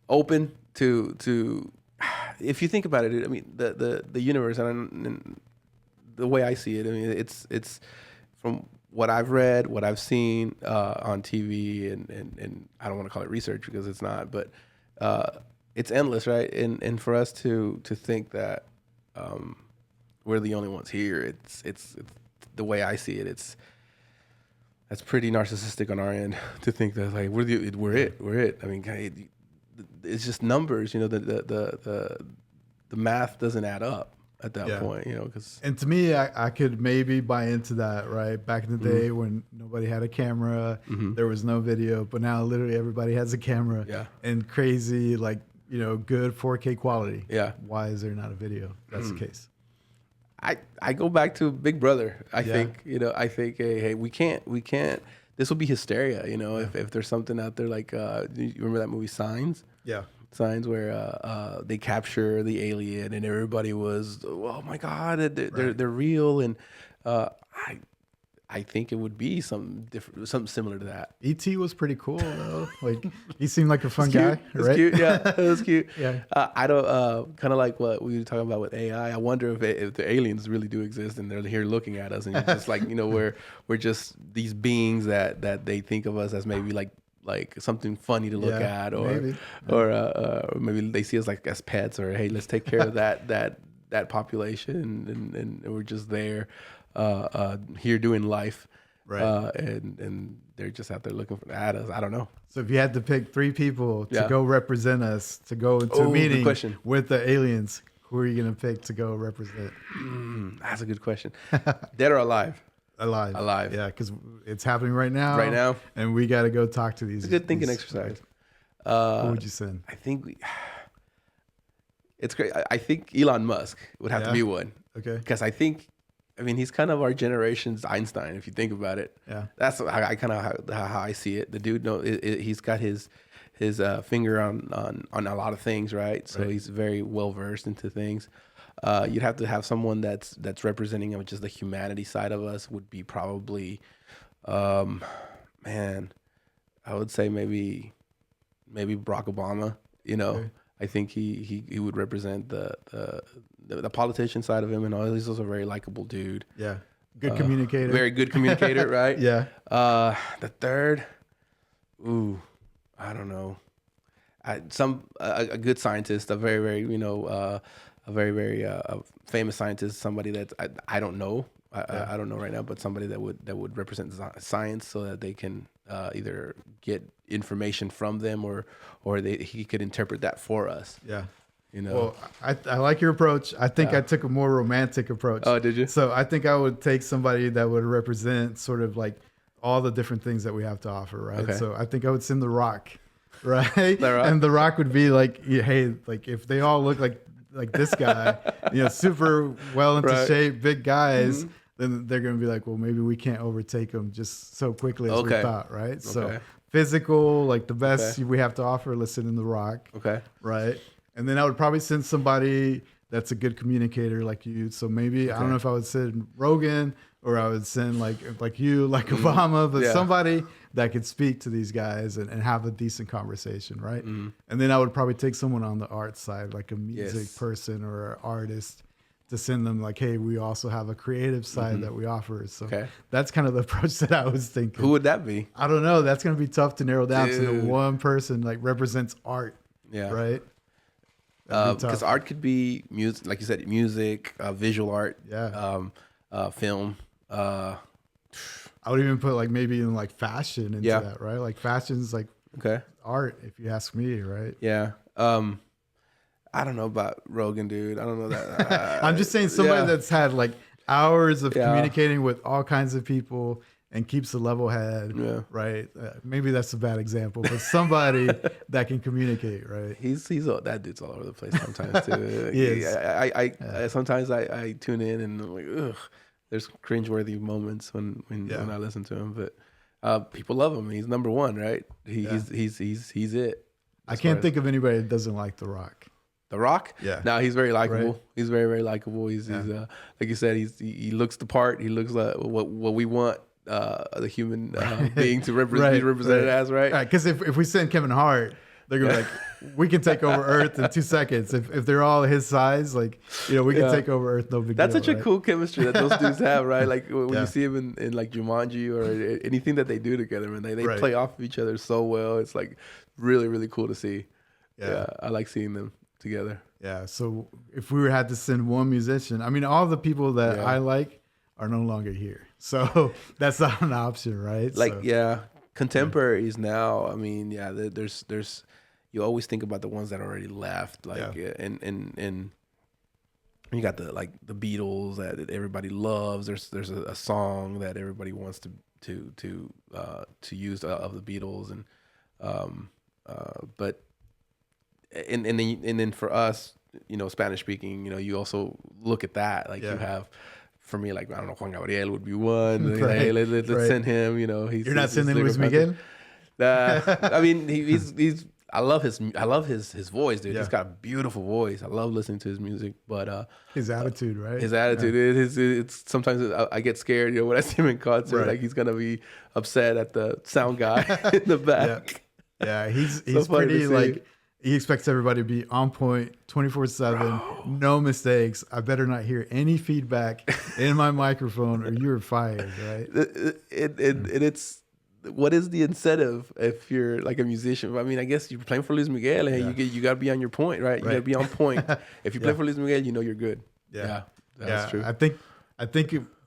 open to. If you think about it, dude, I mean, the universe and the way I see it. I mean, it's from what I've read, what I've seen on TV, and I don't want to call it research because it's not, but it's endless, right? And for us to think that we're the only ones here, it's the way I see it. That's pretty narcissistic on our end to think that like we're it. I mean, it's just numbers, you know. The math doesn't add up at that point, you know. And to me, I could maybe buy into that, right? Back in the day when nobody had a camera, there was no video, but now literally everybody has a camera and crazy, like, you know, good 4K quality. Yeah. Why is there not a video? That's the case. I go back to Big Brother. I think, you know, hey, we can't. This will be hysteria, you know, if there's something out there like, you remember that movie Signs? Yeah. Signs where they capture the alien and everybody was, oh my God, they're real. And I think it would be something similar to that. E.T. was pretty cool though. Like he seemed like a fun guy, right? It's cute. Yeah, it was cute. Yeah. I don't kind of like what we were talking about with AI. I wonder if the aliens really do exist and they're here looking at us, and you're just like, you know, we're just these beings that they think of us as maybe like something funny to look at, or maybe they see us like as pets, or hey, let's take care of that population, and we're just there. Here doing life, right? And they're just out there looking at us. I don't know. So if you had to pick 3 people to go represent us, to go into a meeting with the aliens, who are you going to pick to go represent? That's a good question. Dead or alive? Alive. Yeah, because it's happening right now. Right now, and we got to go talk to these. It's a good thinking exercise. Who would you send? I think it's great. I think Elon Musk would have to be one. Okay. Because I mean, he's kind of our generation's Einstein, if you think about it. Yeah, that's I kind of how I see it. The dude, he's got his finger on a lot of things, right? So he's very well versed into things. You'd have to have someone that's representing just the humanity side of us. Would be probably, man, I would say maybe Barack Obama. You know. Okay. I think he would represent the politician side of him, and all. He's also a very likable dude. Yeah, good communicator. Very good communicator, right? Yeah. The third, I don't know. A good scientist, a very famous scientist, somebody that I don't know. I don't know right now, but somebody that would represent science, so that they can either get information from them, or he could interpret that for us. Yeah, you know. Well, I like your approach. I think I took a more romantic approach. Oh, did you? So I think I would take somebody that would represent sort of like all the different things that we have to offer, right? Okay. So I think I would send The Rock, right? The Rock? And The Rock would be like, hey, like if they all look like this guy, you know, super well into shape, big guys. Mm-hmm. Then they're going to be like, well, maybe we can't overtake them just so quickly as we thought, right? So physical, like the best we have to offer, let's send in The Rock. Okay. Right? And then I would probably send somebody that's a good communicator like you. So maybe, I don't know if I would send Rogan, or I would send like you, like Obama, but somebody that could speak to these guys and have a decent conversation, right? Mm-hmm. And then I would probably take someone on the art side, like a music person or an artist, to send them like, hey, we also have a creative side that we offer. So that's kind of the approach that I was thinking. Who would that be? I don't know. That's going to be tough to narrow down to the one person like represents art. Yeah. Right. Because art could be music, like you said, music, visual art, film. I would even put like maybe in like fashion into that, right? Like fashion's like art, if you ask me, right? Yeah. I don't know about Rogan, dude. I don't know that. I'm just saying somebody that's had like hours of communicating with all kinds of people and keeps a level head, right? Maybe that's a bad example, but somebody that can communicate, right? That dude's all over the place sometimes too. I sometimes I tune in and I'm like, ugh. There's cringeworthy moments when I listen to him, but people love him. He's number one, right? He's it. I can't think of anybody that doesn't like The Rock. The Rock? Yeah. No, he's very likable. Right. He's very, very likable. He's like you said, he looks the part. He looks like what we want the human being to be represented as, right? Because if we send Kevin Hart, they're gonna be like, we can take over Earth in 2 seconds. If they're all his size, like, we can take over Earth, no big That's deal. such a cool chemistry that those dudes have, right? Like when Yeah. you see them in like Jumanji or anything that they do together, man, they play off of each other so well. It's like really, really cool to see. Yeah, I like seeing them together. Yeah. So if we had to send one musician, I mean, all the people that I like are no longer here, so that's not an option, right? Like, so, contemporaries now. I mean, there's you always think about the ones that already left, like, and you got the Beatles that everybody loves. There's a song that everybody wants to use of the Beatles, and but and then for us, Spanish speaking, you also look at that, like you have. For me, like, I don't know, Juan Gabriel would be one. Right, hey, let's send him. You're not sending Luis Miguel. I mean, he's. I love his voice, dude. Yeah. He's got a beautiful voice. I love listening to his music, but his attitude, right? His attitude it's sometimes I get scared, when I see him in concert, like he's gonna be upset at the sound guy in the back. Yeah, he's pretty like. He expects everybody to be on point 24/7, no mistakes. I better not hear any feedback in my microphone or you're fired, right? It's what is the incentive if you're like a musician? I mean, I guess you're playing for Luis Miguel, and you got to be on your point, right? You got to be on point. If you play for Luis Miguel, you're good. Yeah, that's true. I think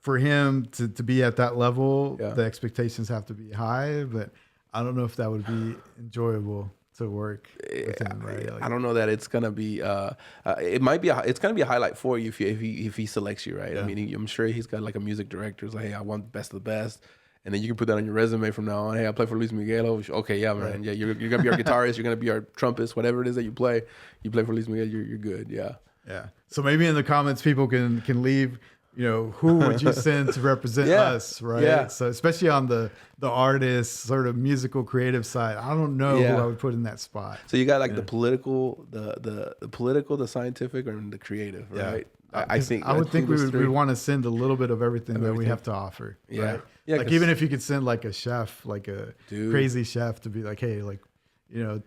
for him to be at that level, the expectations have to be high, but I don't know if that would be enjoyable to work with him, right? I don't know that it's gonna be. It's gonna be a highlight for you if he selects you, right? Yeah. I mean, I'm sure he's got like a music director who's like, hey, I want the best of the best, and then you can put that on your resume from now on. Hey, I play for Luis Miguel. Oh, okay, yeah, man. Right. Yeah, you're gonna be our guitarist. You're gonna be our trumpist. Whatever it is that you play for Luis Miguel. You're good. Yeah. Yeah. So maybe in the comments, people can leave. Who would you send to represent us, right? Yeah. So especially on the artist sort of musical creative side, I don't know who I would put in that spot. So you got like the political, the political, the scientific, or the creative, right? I would think we would want to send a little bit of everything that we have to offer. Yeah. Right? Yeah. Like even if you could send like a chef, like a crazy chef to be like, hey, like,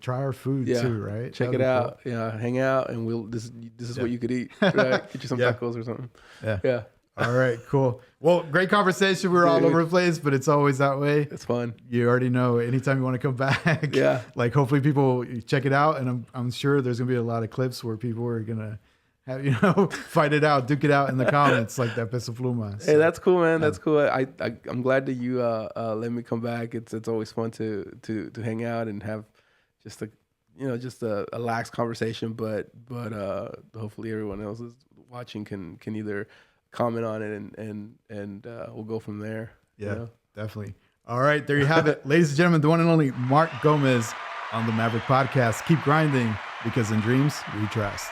try our food too, right? Check it out. Cool. Yeah. Hang out and this is what you could eat, right? Get you some tacos or something. Yeah. All right, cool. Well, great conversation. We were all over the place, but it's always that way. It's fun. You already know anytime you want to come back. Yeah. Like hopefully people check it out, and I'm sure there's gonna be a lot of clips where people are gonna have fight it out, duke it out in the comments like that Peso Pluma. So, hey, that's cool, man. That's cool. I'm glad that you let me come back. It's always fun to hang out and have just a lax conversation, but hopefully everyone else is watching can either comment on it and we'll go from there. Yeah, definitely. All right, there you have it. Ladies and gentlemen, the one and only Mark Gomez on the Maverick Podcast. Keep grinding, because in dreams we trust.